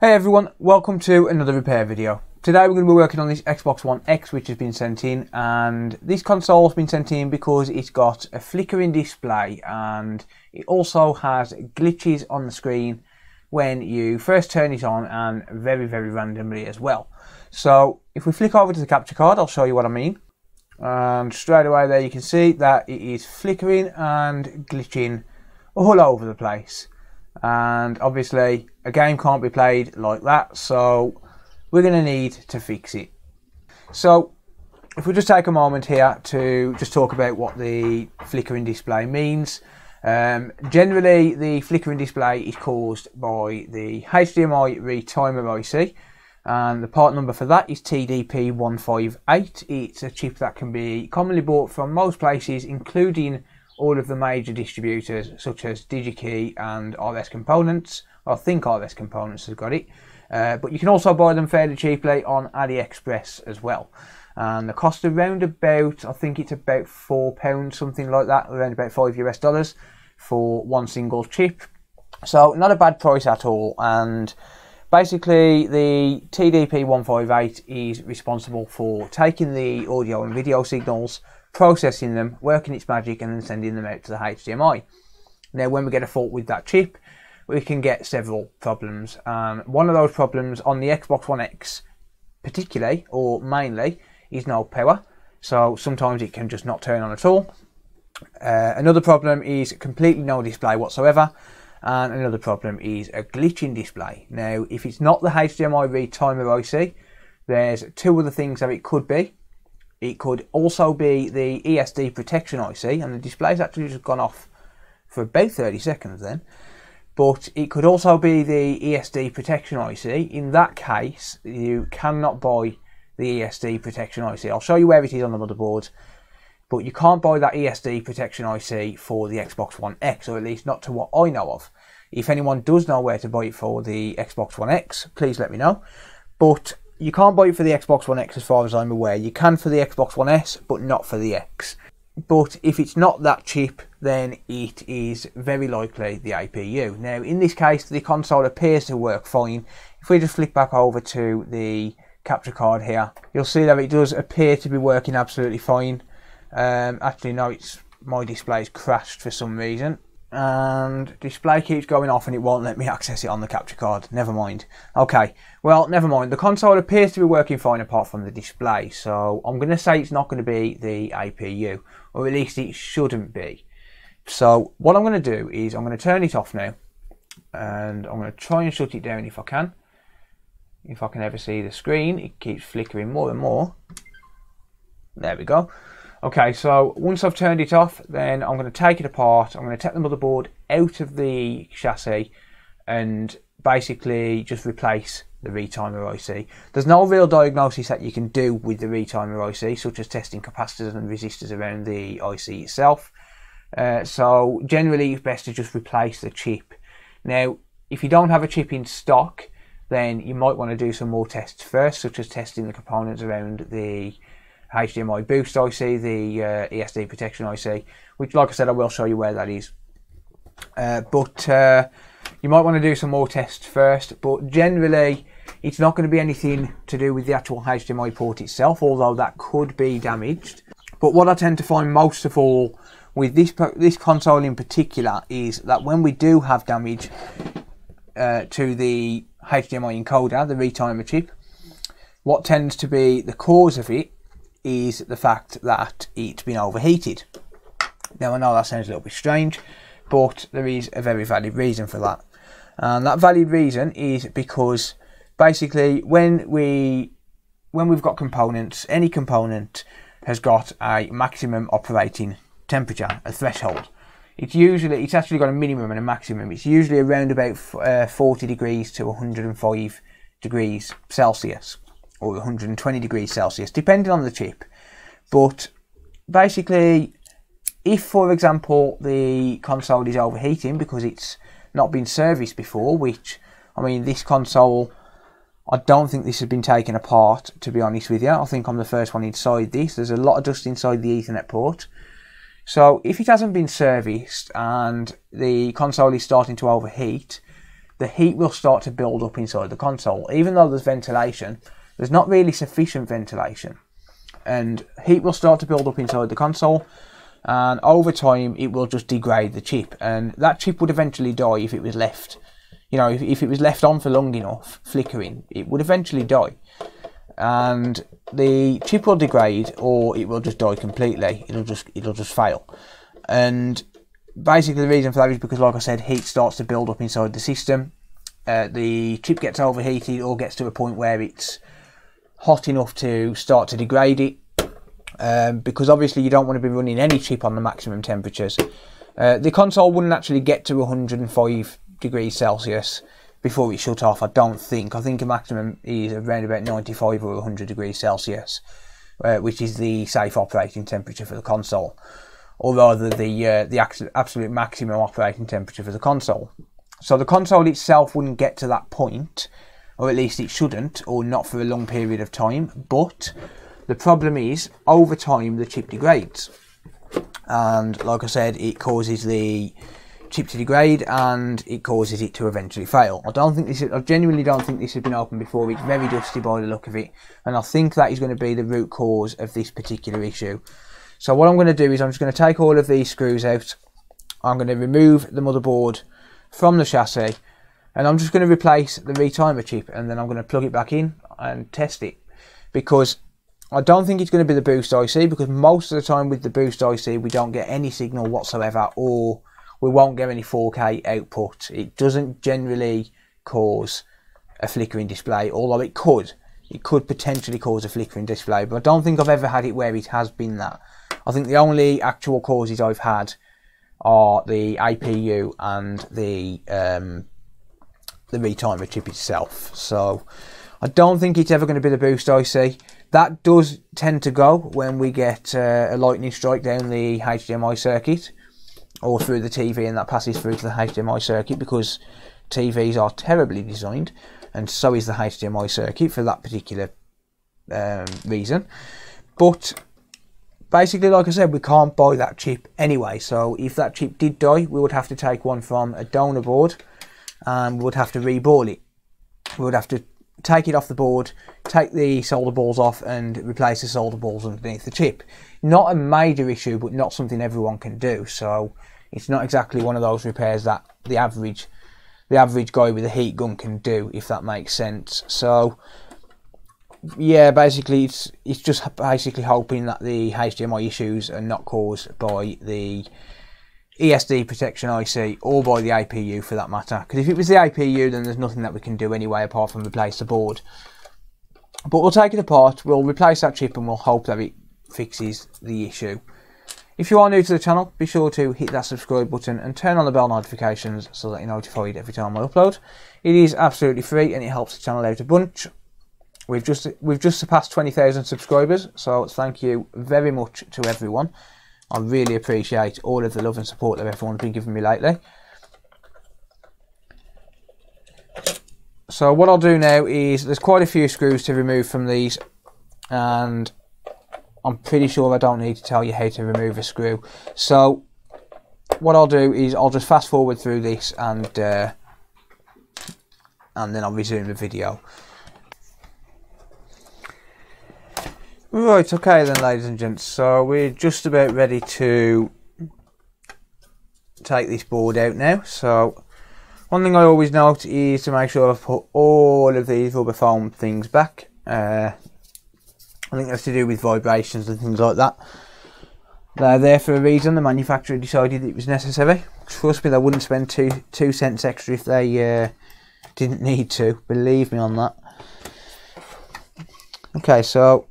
Hey everyone, welcome to another repair video. Today we're going to be working on this Xbox One X which has been sent in, and this console has been sent in because it's got a flickering display and it also has glitches on the screen when you first turn it on and very randomly as well. So if we flick over to the capture card, I'll show you what I mean. And straight away there you can see that it is flickering and glitching all over the place. And obviously a game can't be played like that, so we're going to need to fix it. So if we just take a moment here to just talk about what the flickering display means. Generally the flickering display is caused by the Hdmi Retimer IC, and the part number for that is TDP158. It's a chip that can be commonly bought from most places, including all of the major distributors such as DigiKey and RS Components. I think RS Components has got it, but you can also buy them fairly cheaply on AliExpress as well. And the cost around about, I think it's about £4, something like that, around about $5 for one single chip. So not a bad price at all. And basically the TDP158 is responsible for taking the audio and video signals, processing them, working its magic, and then sending them out to the HDMI. Now when we get a fault with that chip, we can get several problems. One of those problems on the Xbox One X particularly, or mainly, is no power. So sometimes it can just not turn on at all. Another problem is completely no display whatsoever. And another problem is a glitching display. Now if it's not the Hdmi Retimer IC, there's two other things that it could be. It could also be the Esd Protection Ic, and the display's actually just gone off for about 30 seconds then. But it could also be the Esd Protection Ic. In that case, you cannot buy the Esd Protection Ic. I'll show you where it is on the motherboard. But you can't buy that Esd Protection Ic for the Xbox One X, or at least not to what I know of. If anyone does know where to buy it for the Xbox One X, please let me know. But you can't buy it for the Xbox One X as far as I'm aware. You can for the Xbox One S, but not for the X. But if it's not that chip, then it is very likely the APU. Now in this case, the console appears to work fine. If we just flick back over to the capture card here, you'll see that it does appear to be working absolutely fine. Actually no, my display's crashed for some reason, and display keeps going off and it won't let me access it on the capture card. Never mind. Okay, well never mind. The console appears to be working fine apart from the display, so I'm going to say it's not going to be the APU, or at least it shouldn't be. So what I'm going to do is I'm going to turn it off now, and I'm going to try and shut it down if I can. If I can ever see the screen, it keeps flickering more and more. There we go. Okay, so once I've turned it off, then I'm going to take it apart. I'm going to take the motherboard out of the chassis and basically just replace the Retimer IC. There's no real diagnosis that you can do with the Retimer IC, such as testing capacitors and resistors around the IC itself. So generally it's best to just replace the chip. Now, if you don't have a chip in stock, then you might want to do some more tests first, such as testing the components around the Hdmi Boost Ic, the Esd Protection Ic, which, like I said, I will show you where that is. But you might want to do some more tests first, but generally it's not going to be anything to do with the actual HDMI port itself, although that could be damaged. But what I tend to find most of all with this console in particular is that when we do have damage to the Hdmi encoder, the retimer chip, what tends to be the cause of it is the fact that it's been overheated. Now I know that sounds a little bit strange, but there is a very valid reason for that. And that valid reason is because basically when we've got components, any component has got a maximum operating temperature, a threshold. It's actually got a minimum and a maximum. It's usually around about 40 degrees to 105 degrees Celsius. Or 120 degrees Celsius, depending on the chip. But basically, if for example the console is overheating because it's not been serviced before, which, I mean, this console, I don't think this has been taken apart, to be honest with you. I think I'm the first one inside this. There's a lot of dust inside the Ethernet port. So if it hasn't been serviced and the console is starting to overheat, the heat will start to build up inside the console. Even though there's ventilation, there's not really sufficient ventilation, and heat will start to build up inside the console, and over time it will just degrade the chip, and that chip would eventually die if it was left, you know, if it was left on for long enough, flickering, it would eventually die, and the chip will degrade, or it will just die completely. It'll just fail. And basically the reason for that is because, like I said, heat starts to build up inside the system. The chip gets overheated, or gets to a point where it's hot enough to start to degrade it. Because obviously you don't want to be running any chip on the maximum temperatures. The console wouldn't actually get to 105 degrees Celsius before it shut off, I don't think. I think a maximum is around about 95 or 100 degrees Celsius, which is the safe operating temperature for the console, or rather the absolute maximum operating temperature for the console. So the console itself wouldn't get to that point, or at least it shouldn't, or not for a long period of time, but the problem is, over time, the chip degrades. And like I said, it causes the chip to degrade, and it causes it to eventually fail. I genuinely don't think this has been opened before. It's very dusty by the look of it, and I think that is going to be the root cause of this particular issue. So what I'm going to do is I'm just going to take all of these screws out. I'm going to remove the motherboard from the chassis, and I'm just going to replace the retimer chip, and then I'm going to plug it back in and test it, because I don't think it's going to be the Boost IC, because most of the time with the Boost IC we don't get any signal whatsoever, or we won't get any 4K output. It doesn't generally cause a flickering display, although it could potentially cause a flickering display, but I don't think I've ever had it where it has been that. I think the only actual causes I've had are the APU and the retimer chip itself. So I don't think it's ever going to be the Boost IC. That does tend to go when we get a lightning strike down the HDMI circuit, or through the TV, and that passes through to the HDMI circuit, because TVs are terribly designed, and so is the HDMI circuit for that particular reason. But basically, like I said, we can't buy that chip anyway, so if that chip did die, we would have to take one from a donor board, and we would have to re-ball it. We would have to take it off the board, take the solder balls off, and replace the solder balls underneath the chip. Not a major issue, but not something everyone can do, so it's not exactly one of those repairs that the average guy with a heat gun can do, if that makes sense. So yeah, basically it's just basically hoping that the HDMI issues are not caused by the Esd Protection Ic, or by the APU for that matter, because if it was the APU, then there's nothing that we can do anyway apart from replace the board. But we'll take it apart, we'll replace that chip, and we'll hope that it fixes the issue. If you are new to the channel, be sure to hit that subscribe button and turn on the bell notifications so that you're notified every time I upload. It is absolutely free, and it helps the channel out a bunch. We've just surpassed 20,000 subscribers, so thank you very much to everyone. I really appreciate all of the love and support that everyone's been giving me lately. So what I'll do now is, there's quite a few screws to remove from these, and I'm pretty sure I don't need to tell you how to remove a screw. So what I'll do is I'll just fast forward through this, and then I'll resume the video. Right, okay then, ladies and gents, so we're just about ready to take this board out now. So one thing I always note is to make sure I've put all of these rubber foam things back. I think that's to do with vibrations and things like that. They're there for a reason. The manufacturer decided it was necessary. Trust me, they wouldn't spend two cents extra if they didn't need to, believe me on that. Okay, so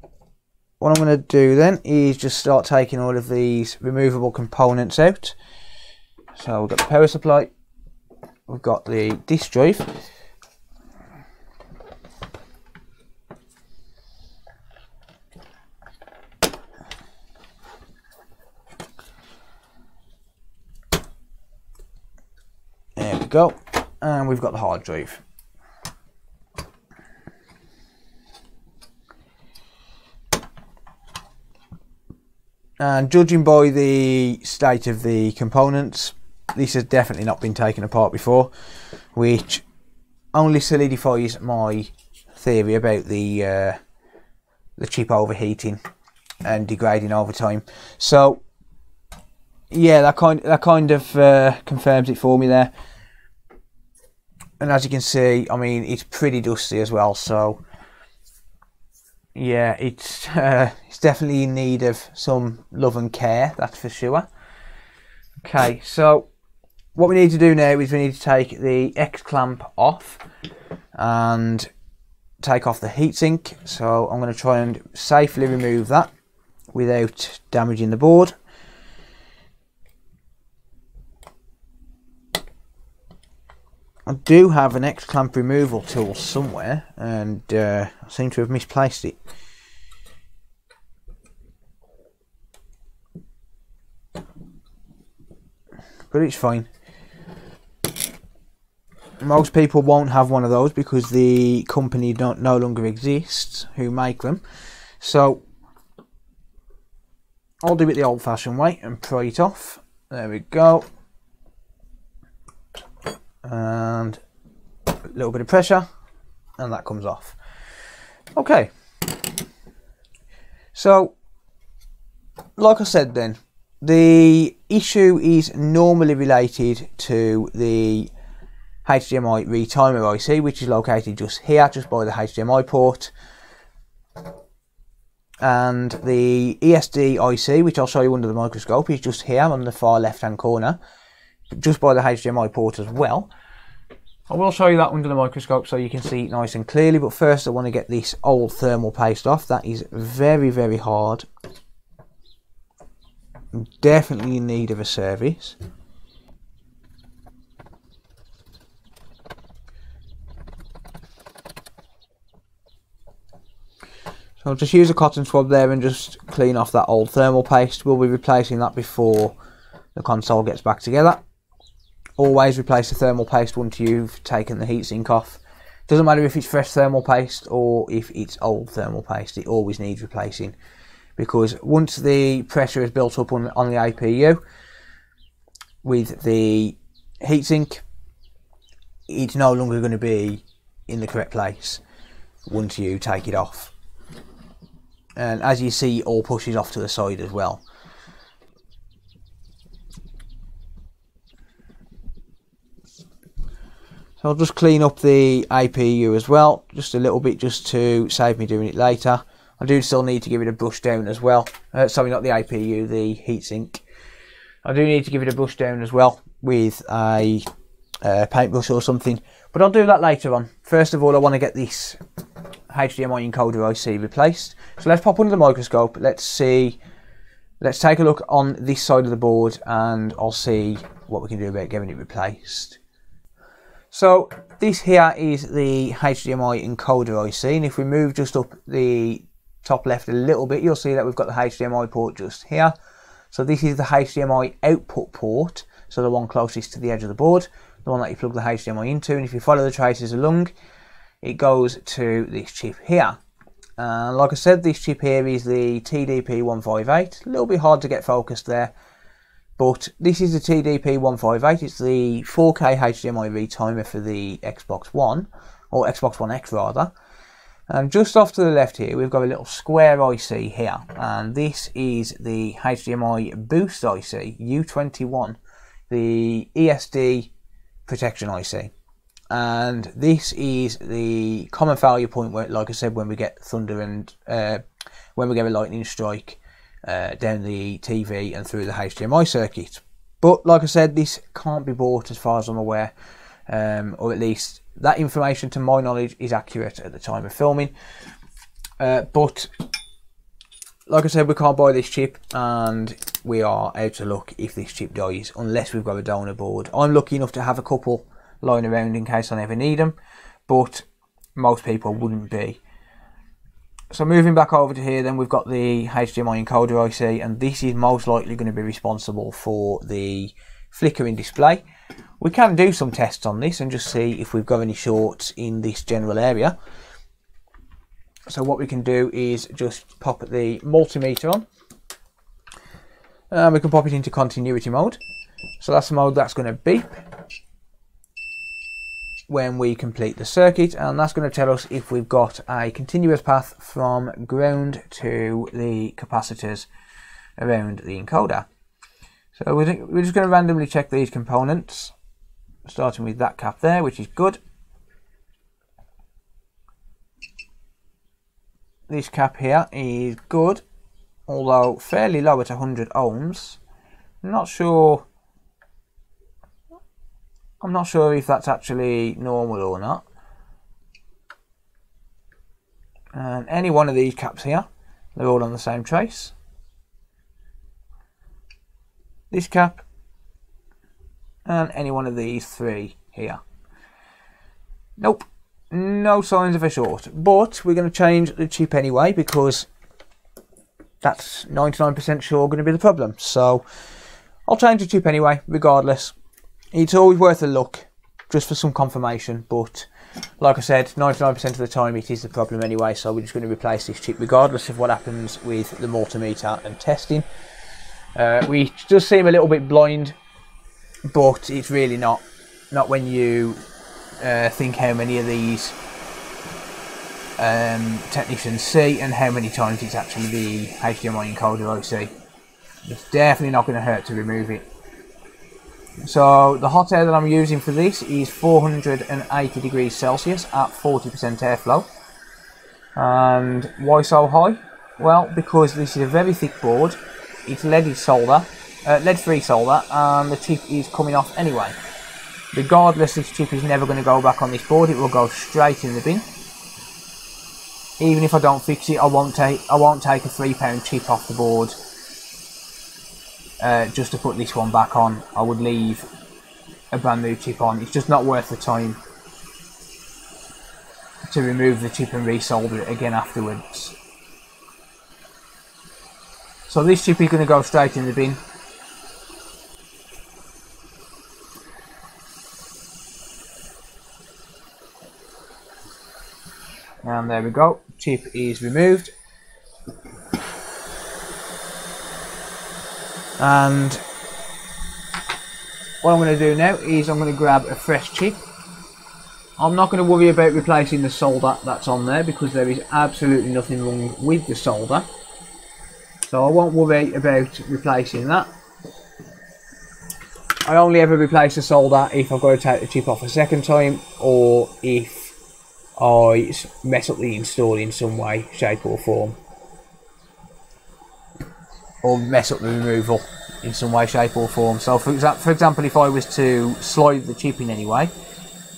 what I'm going to do then is just start taking all of these removable components out. So we've got the power supply, we've got the disk drive, there we go, and we've got the hard drive. And judging by the state of the components, this has definitely not been taken apart before, which only solidifies my theory about the chip overheating and degrading over time. So yeah, that kind of confirms it for me there. And as you can see, I mean, it's pretty dusty as well. So yeah, it's definitely in need of some love and care, that's for sure. Okay, so what we need to do now is we need to take the X clamp off and take off the heatsink. So I'm going to try and safely remove that without damaging the board. I do have an X clamp removal tool somewhere, and I seem to have misplaced it. But it's fine. Most people won't have one of those because the company no longer exists who make them. So I'll do it the old-fashioned way and pry it off. There we go. And a little bit of pressure, and that comes off. Okay. So, like I said then, the issue is normally related to the HDMI retimer IC, which is located just here, just by the HDMI port. And the Esd IC, which I'll show you under the microscope, is just here on the far left hand corner, just by the HDMI port as well. I will show you that under the microscope so you can see it nice and clearly, but first I want to get this old thermal paste off. That is very, very hard. Definitely in need of a service. So I'll just use a cotton swab there and just clean off that old thermal paste. We'll be replacing that before the console gets back together. Always replace the thermal paste once you've taken the heatsink off. Doesn't matter if it's fresh thermal paste or if it's old thermal paste, it always needs replacing. Because once the pressure is built up on the APU with the heatsink, it's no longer going to be in the correct place once you take it off. And as you see, it all pushes off to the side as well. So I'll just clean up the APU as well, just a little bit, just to save me doing it later. I do still need to give it a brush down as well. Sorry, not the APU, the heatsink. I do need to give it a brush down as well with a paintbrush or something, but I'll do that later on. First of all, I want to get this Hdmi Encoder Ic replaced. So let's pop under the microscope. Let's take a look on this side of the board, and I'll see what we can do about getting it replaced. So this here is the Hdmi Encoder Ic, and if we move just up the top left a little bit, you'll see that we've got the HDMI port just here. So this is the HDMI output port, so the one closest to the edge of the board, the one that you plug the HDMI into, and if you follow the traces along, it goes to this chip here. And like I said, this chip here is the TDP158, a little bit hard to get focused there. But this is the TDP158, it's the 4K HDMI retimer for the Xbox One, or Xbox One X rather. And just off to the left here, we've got a little square IC here. And this is the Hdmi Boost Ic U2, the Esd Protection Ic. And this is the common failure point where, like I said, when we get thunder and when we get a lightning strike down the TV and through the HDMI circuit. But like I said, this can't be bought as far as I'm aware, or at least that information to my knowledge is accurate at the time of filming. But like I said, we can't buy this chip, and we are out of luck if this chip dies unless we've got a donor board. I'm lucky enough to have a couple lying around in case I ever need them, but most people wouldn't be. So moving back over to here, then we've got the Hdmi Encoder Ic, and this is most likely going to be responsible for the flickering display. We can do some tests on this and just see if we've got any shorts in this general area. So what we can do is just pop the multimeter on, and we can pop it into continuity mode. So that's the mode that's going to beep. when we complete the circuit, and that's going to tell us if we've got a continuous path from ground to the capacitors around the encoder. So we're just going to randomly check these components, starting with that cap there, which is good. This cap here is good, although fairly low at 100 ohms. I'm not sure if that's actually normal or not. And any one of these caps here, they're all on the same trace. This cap, and any one of these three here. Nope, no signs of a short, but we're going to change the chip anyway because that's 99% sure going to be the problem. So I'll change the chip anyway, regardless. It's always worth a look, just for some confirmation, but like I said, 99% of the time it is the problem anyway, so we're just going to replace this chip regardless of what happens with the multimeter and testing. We just seem a little bit blind, but it's really not when you think how many of these technicians see and how many times it's actually the Hdmi Encoder Ic. It's definitely not going to hurt to remove it. So the hot air that I'm using for this is 480 degrees Celsius at 40% airflow. And why so high? Well, because this is a very thick board. It's lead-free solder, and the chip is coming off anyway. Regardless, this chip is never going to go back on this board. It will go straight in the bin. Even if I don't fix it, I won't take a £3 chip off the board just to put this one back on. I would leave a brand new chip on. It's just not worth the time to remove the chip and resolder it again afterwards. So this chip is going to go straight in the bin. And there we go, chip is removed. And what I'm going to do now is I'm going to grab a fresh chip. I'm not going to worry about replacing the solder that's on there because there is absolutely nothing wrong with the solder. So I won't worry about replacing that. I only ever replace the solder if I've got to take the chip off a second time, or if I mess up the install in some way, shape or form. Or mess up the removal in some way, shape or form. So for example, if I was to slide the chip in any way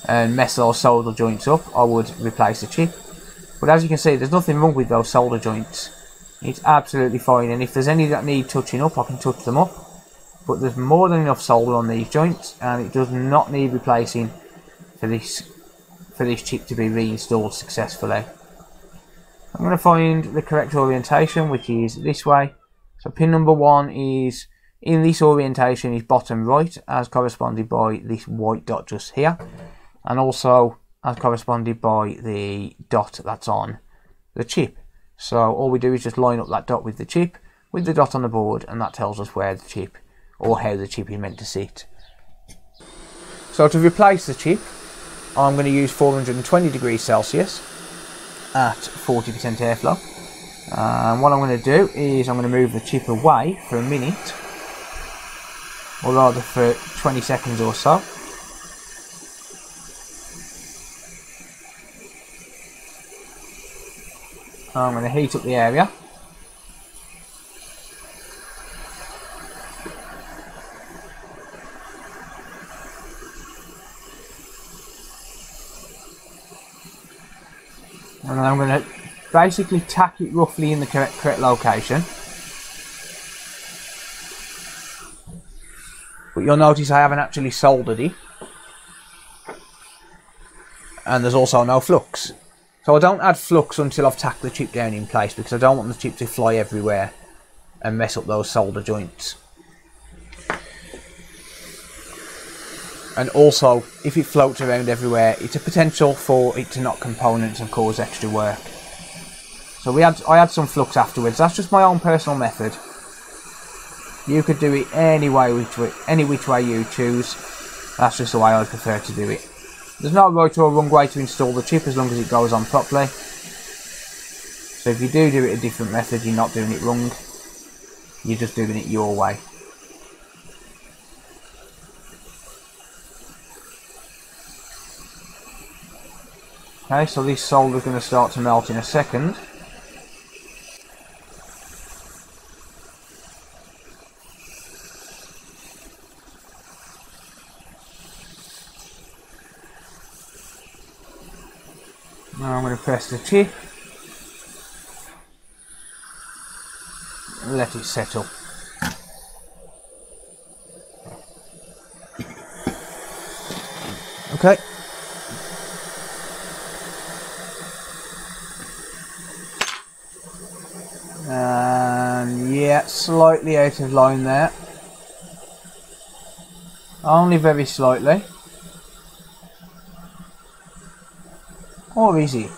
and mess those solder joints up, I would replace the chip. But as you can see, there's nothing wrong with those solder joints. It's absolutely fine, and if there's any that need touching up, I can touch them up. But there's more than enough solder on these joints, and it does not need replacing for this chip to be reinstalled successfully. I'm going to find the correct orientation, which is this way. So pin number 1 is in this orientation is bottom right, as corresponded by this white dot just here, and also as corresponded by the dot that's on the chip. So all we do is just line up that dot with the chip, with the dot on the board, and that tells us where the chip, or how the chip is meant to sit. So to replace the chip, I'm going to use 420 degrees Celsius at 40% airflow. And what I'm going to do is I'm going to move the chip away for a minute, or rather for 20 seconds or so. I'm going to heat up the area. And then I'm going to basically tack it roughly in the correct location. But you'll notice I haven't actually soldered it. And there's also no flux. So I don't add flux until I've tacked the chip down in place, because I don't want the chip to fly everywhere and mess up those solder joints. And also, if it floats around everywhere, it's a potential for it to knock components and cause extra work. So I add some flux afterwards. That's just my own personal method. You could do it any which way you choose. That's just the way I prefer to do it. There's no right or wrong way to install the chip as long as it goes on properly. So if you do it a different method, you're not doing it wrong. You're just doing it your way. Okay, so this solder is going to start to melt in a second. Now I'm going to press the chip and let it settle. Okay. And yeah, slightly out of line there. Only very slightly. Or is it?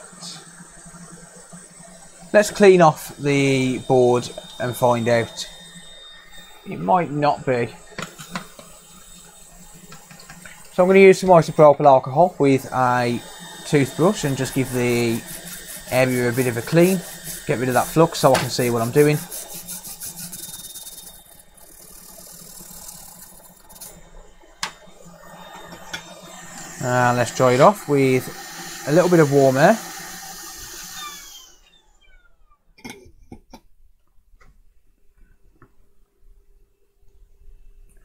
Let's clean off the board and find out. It might not be. So I'm going to use some isopropyl alcohol with a toothbrush and just give the area a bit of a clean. Get rid of that flux so I can see what I'm doing. And let's dry it off with a little bit of warm air.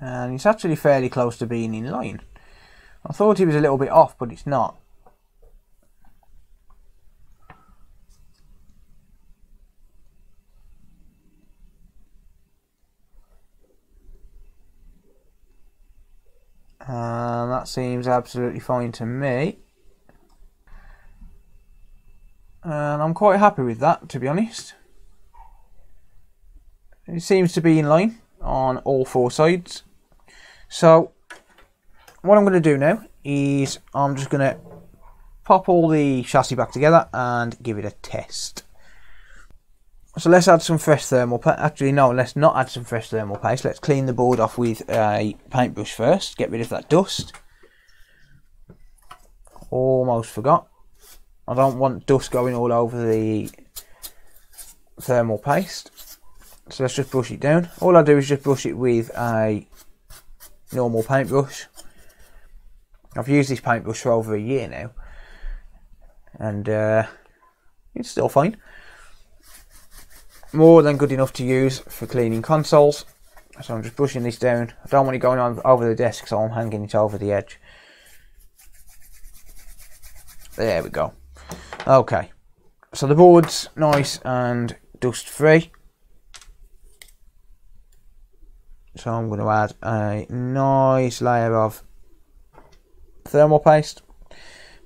And it's actually fairly close to being in line. I thought it was a little bit off, but it's not. And that seems absolutely fine to me. And I'm quite happy with that, to be honest. It seems to be in line on all four sides. So what I'm going to do now is I'm just going to pop all the chassis back together and give it a test. So let's add some fresh thermal paste. Actually no, let's not add some fresh thermal paste. Let's clean the board off with a paintbrush first. Get rid of that dust. Almost forgot. I don't want dust going all over the thermal paste. So let's just brush it down. All I do is just brush it with a normal paintbrush. I've used this paintbrush for over a year now. And it's still fine. More than good enough to use for cleaning consoles. So I'm just brushing this down. I don't want it going on over the desk, so I'm hanging it over the edge. There we go. Okay, so the board's nice and dust free. So I'm going to add a nice layer of thermal paste.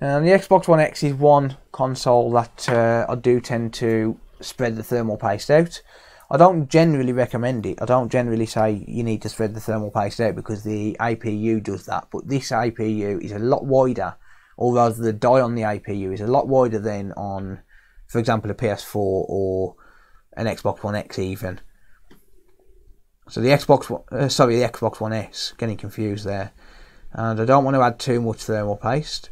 And the Xbox One X is one console that I do tend to spread the thermal paste out. I don't generally recommend it. I don't generally say you need to spread the thermal paste out because the APU does that. But this APU is a lot wider, or rather the die on the APU is a lot wider than on, for example, a PS4 or an Xbox One X even. So the Xbox One S, getting confused there. And I don't want to add too much thermal paste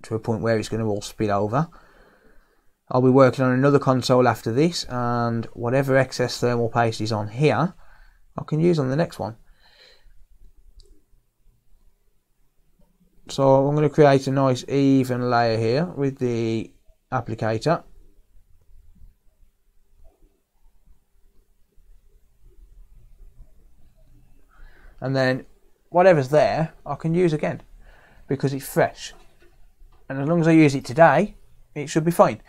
to a point where it's going to all spill over. I'll be working on another console after this, and whatever excess thermal paste is on here, I can use on the next one. So I'm going to create a nice even layer here with the applicator. And then whatever's there, I can use again because it's fresh. And as long as I use it today, it should be fine.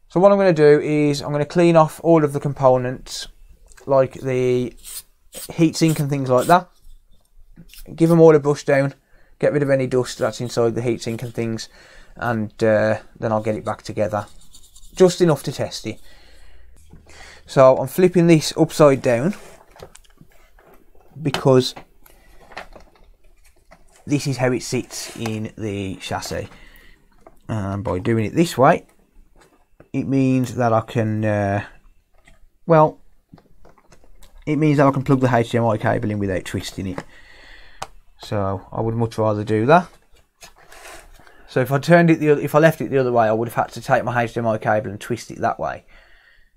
So what I'm going to do is I'm going to clean off all of the components, like the heatsink and things like that. Give them all a brush down, get rid of any dust that's inside the heatsink and things, and then I'll get it back together. Just enough to test it. So I'm flipping this upside down because this is how it sits in the chassis. And by doing it this way, it means that I can, it means that I can plug the HDMI cable in without twisting it. So I would much rather do that. So if I turned it if I left it the other way, I would have had to take my HDMI cable and twist it that way.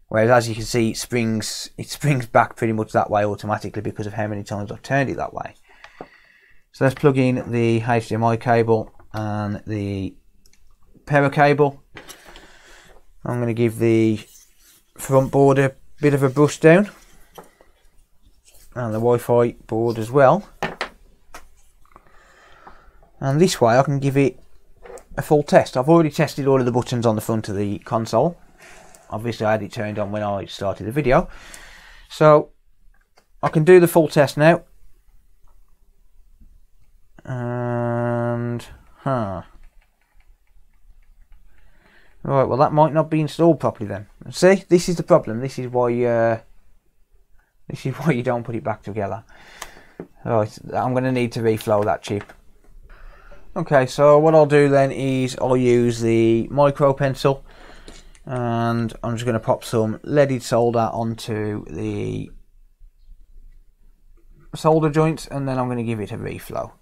Whereas as you can see, it springs back pretty much that way automatically because of how many times I've turned it that way. So let's plug in the HDMI cable and the power cable. I'm going to give the front board a bit of a brush down, and the Wi-Fi board as well. And this way I can give it a full test. I've already tested all of the buttons on the front of the console. Obviously I had it turned on when I started the video. So I can do the full test now. And right, well that might not be installed properly then. See, this is the problem. This is why you don't put it back together. Right, I'm going to need to reflow that chip. Okay, so what I'll do then is I'll use the micro pencil, and I'm just going to pop some leaded solder onto the solder joints, and then I'm going to give it a reflow.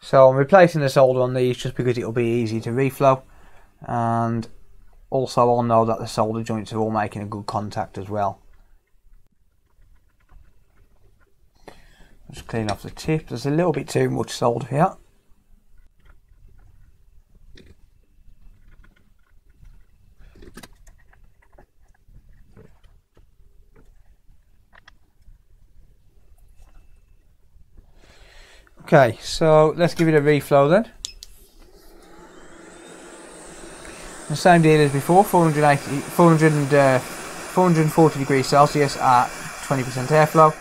So I'm replacing the solder on these just because it'll be easy to reflow, and also I'll know that the solder joints are all making a good contact as well. Just clean off the tip. There's a little bit too much solder here. Okay, so let's give it a reflow then. The same deal as before, 440 degrees Celsius at 20% airflow.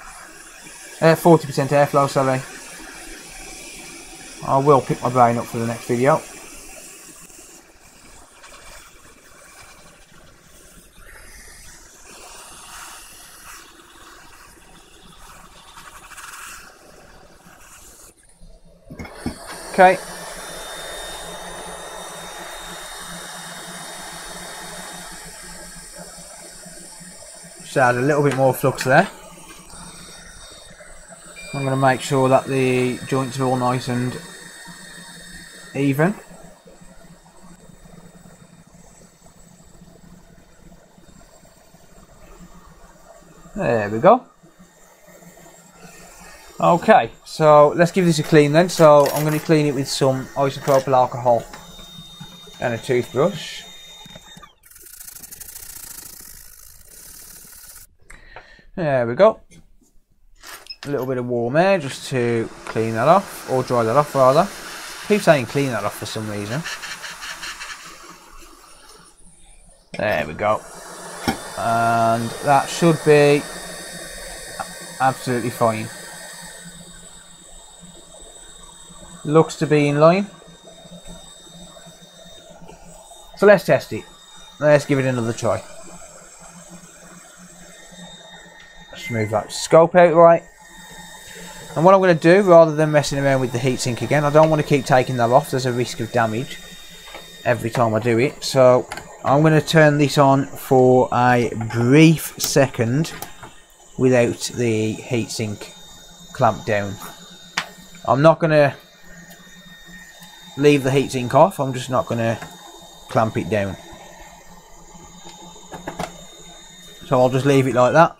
40% airflow, sorry. I will pick my brain up for the next video. Okay. Just add a little bit more flux there. I'm going to make sure that the joints are all nice and even. There we go. Okay, so let's give this a clean then. So I'm going to clean it with some isopropyl alcohol and a toothbrush. There we go. A little bit of warm air just to clean that off, or dry that off rather. I keep saying clean that off for some reason. There we go. And that should be absolutely fine. Looks to be in line. So let's test it. Let's give it another try. Just move that scope out right. And what I'm going to do, rather than messing around with the heatsink again, I don't want to keep taking that off. There's a risk of damage every time I do it. So I'm going to turn this on for a brief second without the heatsink clamped down. I'm not going to leave the heatsink off, I'm just not going to clamp it down. So I'll just leave it like that.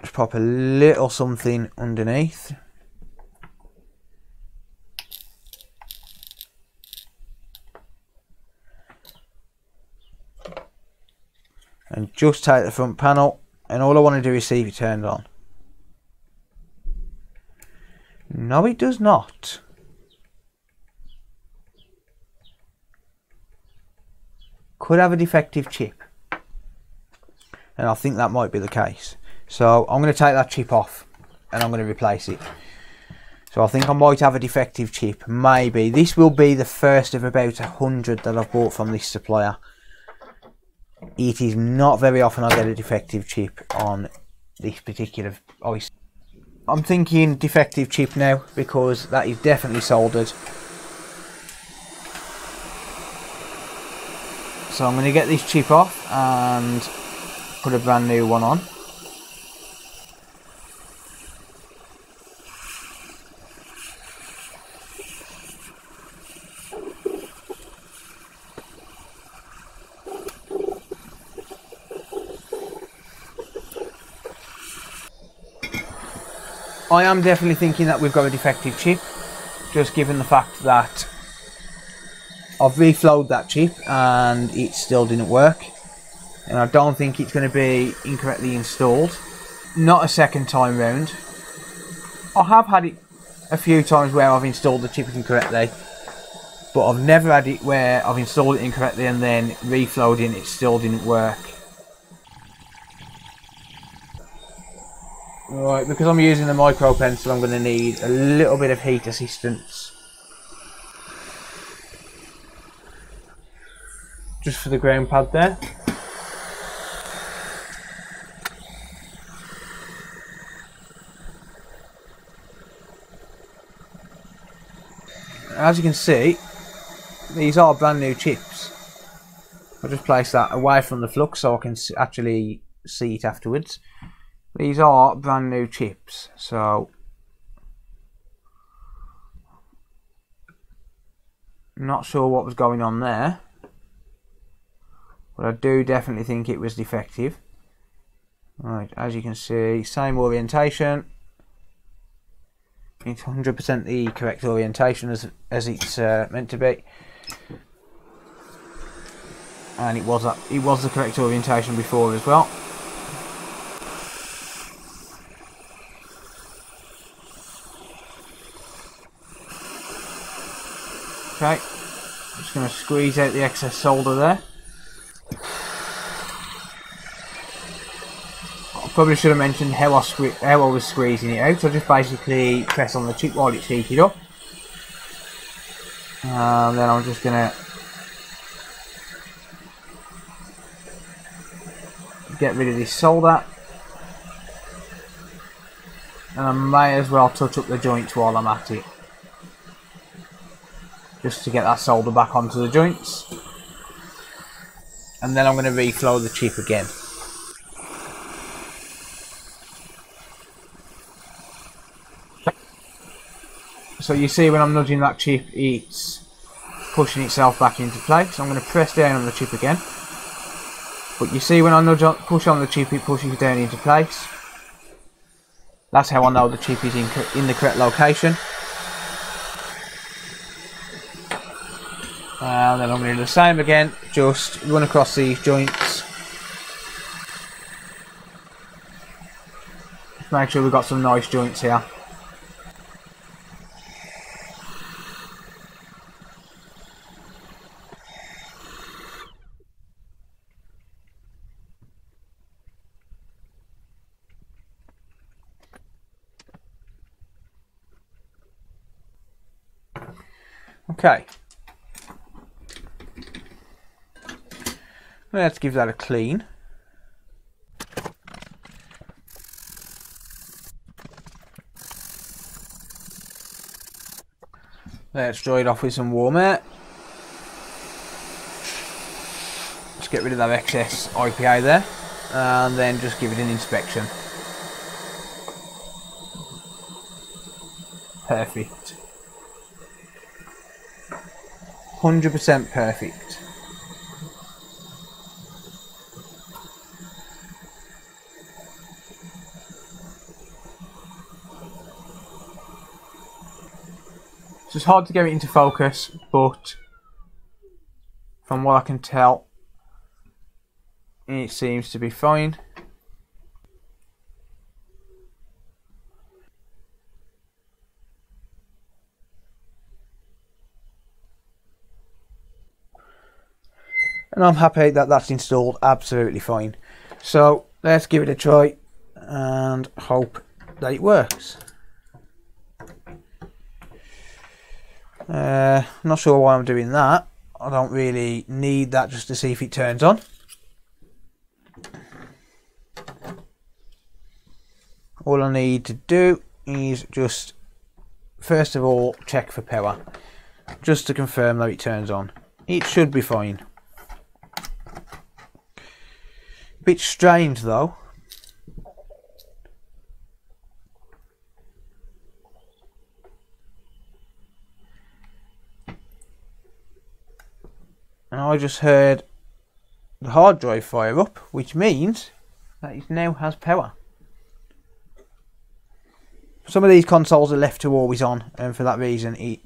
Just pop a little something underneath. And just take the front panel, and all I want to do is see if it turned on. No, it does not. Could have a defective chip. And I think that might be the case. So I'm going to take that chip off and I'm going to replace it. So I think I might have a defective chip. Maybe. This will be the first of about 100 that I've bought from this supplier. it is not very often I get a defective chip on this particular IC. I'm thinking defective chip now because that is definitely soldered. So I'm going to get this chip off and put a brand new one on. I am definitely thinking that we've got a defective chip, just given the fact that I've reflowed that chip and it still didn't work, and I don't think it's going to be incorrectly installed. Not a second time round. I have had it a few times where I've installed the chip incorrectly, but I've never had it where I've installed it incorrectly and then reflowed it and it still didn't work. Right, because I'm using the micro pencil, I'm going to need a little bit of heat assistance. Just for the ground pad there. As you can see, these are brand new chips. I'll just place that away from the flux so I can actually see it afterwards. These are brand new chips, so not sure what was going on there, but I do definitely think it was defective. Right, as you can see, same orientation. It's 100% the correct orientation as it's meant to be, and it was the correct orientation before as well. Okay, I'm just going to squeeze out the excess solder there. I probably should have mentioned how I was squeezing it out. So just basically press on the chip while it's heated up, and then I'm just going to get rid of this solder, and I may as well touch up the joints while I'm at it, just to get that solder back onto the joints, and then I'm going to reflow the chip again. So you see when I'm nudging that chip, it's pushing itself back into place. So I'm going to press down on the chip again, but you see when I push on the chip, it pushes down into place. That's how I know the chip is in the correct location. And then I'm going to do the same again, just run across these joints. Just make sure we've got some nice joints here. Okay. Let's give that a clean. Let's dry it off with some warm air. Just get rid of that excess IPA there, and then just give it an inspection. Perfect. 100% perfect. So it's hard to get it into focus, but from what I can tell, it seems to be fine. And I'm happy that that's installed absolutely fine. So let's give it a try and hope that it works. Not sure why I'm doing that. I don't really need that, just to see if it turns on. all I need to do is just first of all check for power, just to confirm that it turns on. It should be fine. A bit strange though. And I just heard the hard drive fire up, which means that it now has power. Some of these consoles are left to always on, and for that reason it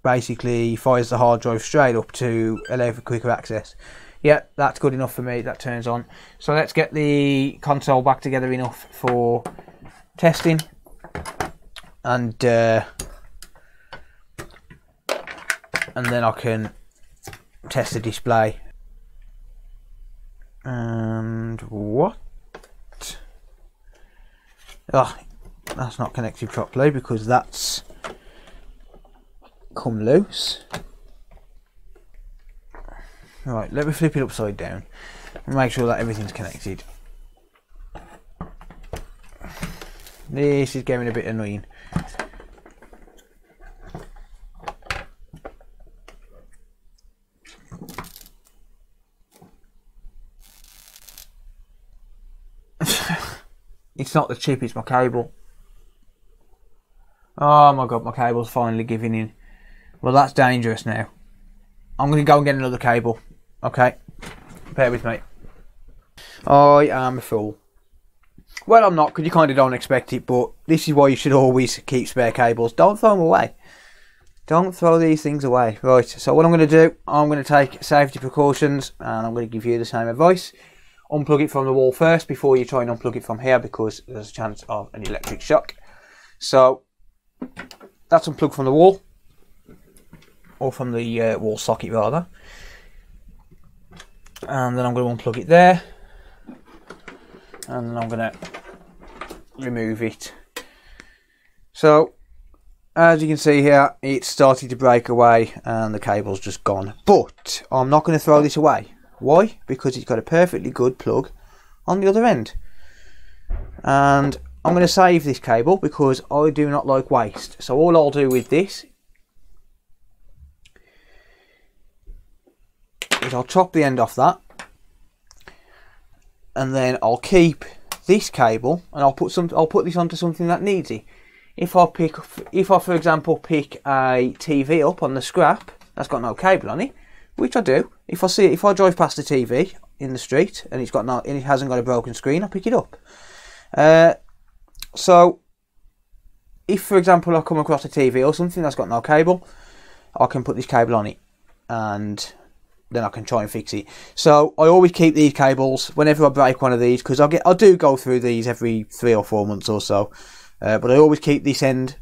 basically fires the hard drive straight up to allow for quicker access. Yeah, that's good enough for me, that turns on. So let's get the console back together enough for testing, and then I can test the display. And what? Oh, that's not connected properly because that's come loose. Right, let me flip it upside down and make sure that everything's connected. This is getting a bit annoying. It's not the chip, it's my cable. Oh my god, my cable's finally giving in. Well, that's dangerous now. I'm going to go and get another cable. Okay, bear with me. I am a fool. Well, I'm not, because you kind of don't expect it, but this is why you should always keep spare cables. Don't throw them away. Don't throw these things away. Right, so what I'm going to do, I'm going to take safety precautions, and I'm going to give you the same advice. Unplug it from the wall first before you try and unplug it from here, because there's a chance of an electric shock. So that's unplugged from the wall, or from the wall socket rather, and then I'm going to unplug it there, and then I'm going to remove it. So as you can see here, it's started to break away and the cable's just gone, but I'm not going to throw this away. Why? Because it's got a perfectly good plug on the other end, and I'm going to save this cable because I do not like waste. So all I'll do with this is I'll chop the end off that, and then I'll keep this cable and I'll put this onto something that needs it. If I for example pick a TV up on the scrap that's got no cable on it, which I do. If I drive past the TV in the street and it hasn't got a broken screen, I'll pick it up. So if for example I come across a TV or something that's got no cable, I can put this cable on it and then I can try and fix it. So I always keep these cables whenever I break one of these, because I do go through these every 3 or 4 months or so, but I always keep this end.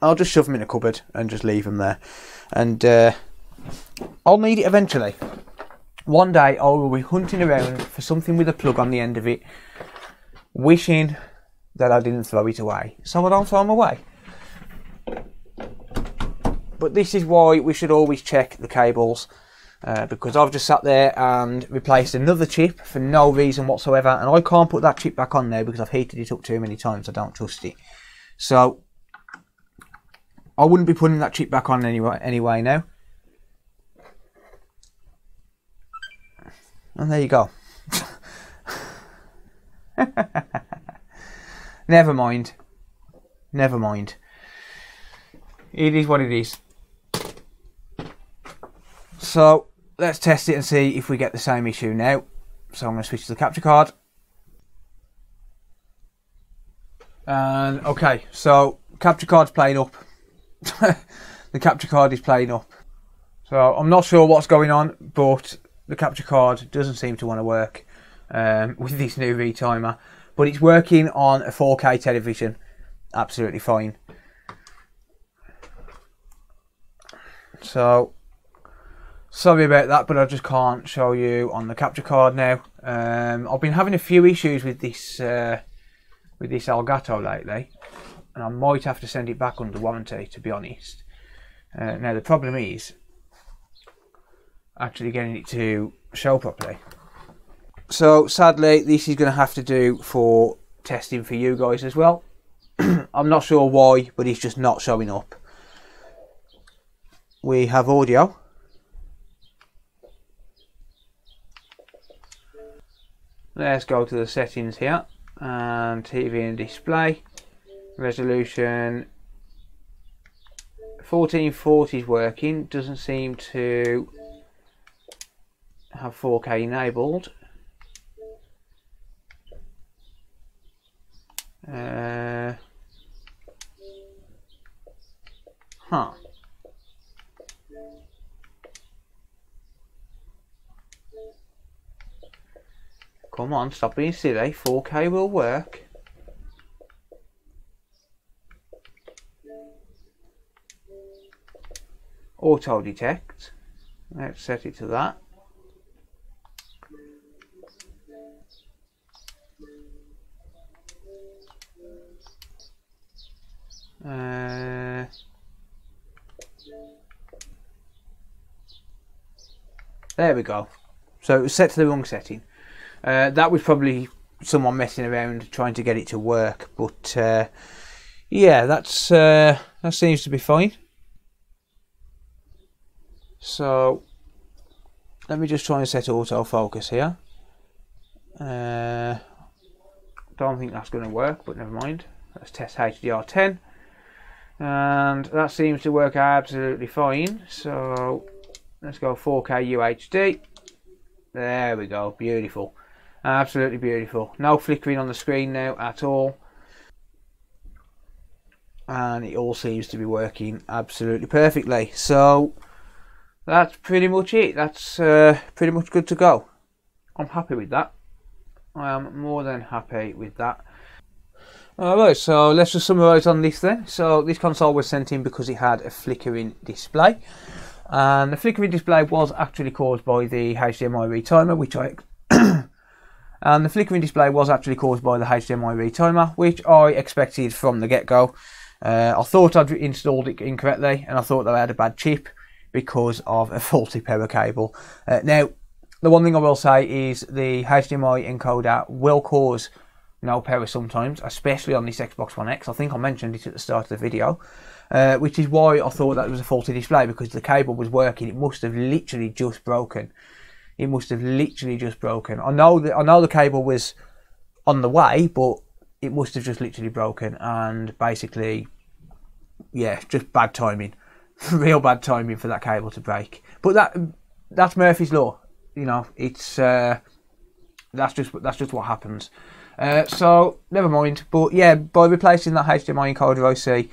I'll just shove them in a cupboard and just leave them there, and I'll need it eventually. One day I will be hunting around for something with a plug on the end of it, wishing that I didn't throw it away, so I don't throw them away. But this is why we should always check the cables, because I've just sat there and replaced another chip for no reason whatsoever, and I can't put that chip back on there because I've heated it up too many times. I don't trust it, so I wouldn't be putting that chip back on anyway now. And there you go. Never mind. Never mind. It is what it is. So let's test it and see if we get the same issue now. So I'm going to switch to the capture card. And okay, so capture card's playing up. The capture card is playing up. So I'm not sure what's going on, but the capture card doesn't seem to want to work with this new retimer, but it's working on a 4K television absolutely fine. So sorry about that, but I just can't show you on the capture card now. I've been having a few issues with this Elgato lately, and I might have to send it back under warranty, to be honest. Now the problem is actually getting it to show properly. So sadly this is going to have to do for testing for you guys as well. I'm not sure why, but it's just not showing up. We have audio. Let's go to the settings here, and TV and display. Resolution 1440 is working, doesn't seem to have 4K enabled. Come on, stop being silly. 4K will work. Auto detect. Let's set it to that. There we go. So it was set to the wrong setting. That was probably someone messing around trying to get it to work, but yeah, that seems to be fine. So let me just try and set autofocus here. Don't think that's going to work, but never mind. Let's test HDR10, and that seems to work absolutely fine. So let's go 4K UHD. There we go, beautiful, absolutely beautiful. No flickering on the screen now at all, and it all seems to be working absolutely perfectly. So that's pretty much it. That's pretty much good to go. I'm happy with that. I am more than happy with that. Alright, so let's just summarise on this then. So this console was sent in because it had a flickering display. And the flickering display was actually caused by the HDMI retimer, which and the flickering display was actually caused by the HDMI retimer, which I expected from the get-go. I thought I'd installed it incorrectly, and I thought that I had a bad chip because of a faulty power cable. Now, the one thing I will say is the Hdmi encoder will cause no power sometimes, especially on this Xbox One X. I think I mentioned it at the start of the video, which is why I thought that was a faulty display, because the cable was working. It must have literally just broken. It must have literally just broken. I know the cable was on the way, but it must have just literally broken, and basically, yeah, just bad timing. Real bad timing for that cable to break. But that's Murphy's Law. You know, it's that's just what happens. So never mind. But yeah, by replacing that HDMI encoder IC,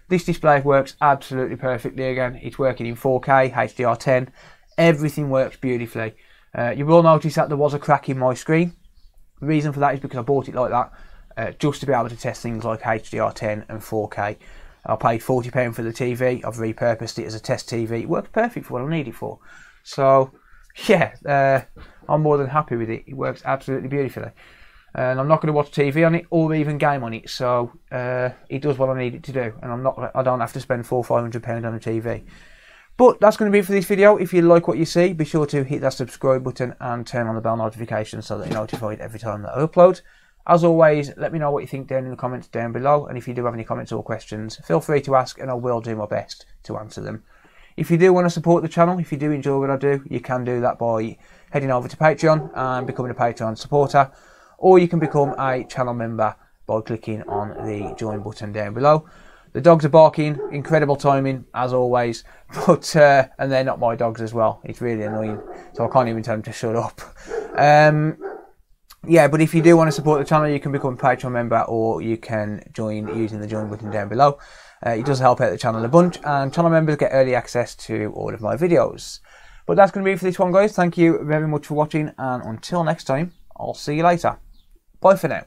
this display works absolutely perfectly again. It's working in 4K, HDR10. Everything works beautifully. You will notice that there was a crack in my screen. The reason for that is because I bought it like that, just to be able to test things like HDR10 and 4K. I paid £40 for the TV. I've repurposed it as a test TV. It works perfect for what I need it for. So yeah, I'm more than happy with it. It works absolutely beautifully. And I'm not going to watch TV on it or even game on it. So it does what I need it to do, and I don't have to spend £400 or £500 on a TV. But that's going to be it for this video. If you like what you see, be sure to hit that subscribe button and turn on the bell notification so that you're notified every time that I upload. As always, let me know what you think down in the comments down below, and if you do have any comments or questions, feel free to ask and I will do my best to answer them. If you do want to support the channel, if you do enjoy what I do, you can do that by heading over to Patreon and becoming a Patreon supporter, or you can become a channel member by clicking on the join button down below. The dogs are barking, incredible timing as always, but and they're not my dogs as well. It's really annoying, so I can't even tell them to shut up. Yeah, but if you do want to support the channel, you can become a Patreon member, or you can join using the join button down below. It does help out the channel a bunch, and channel members get early access to all of my videos. But that's going to be it for this one, guys. Thank you very much for watching, and until next time, I'll see you later. Bye for now.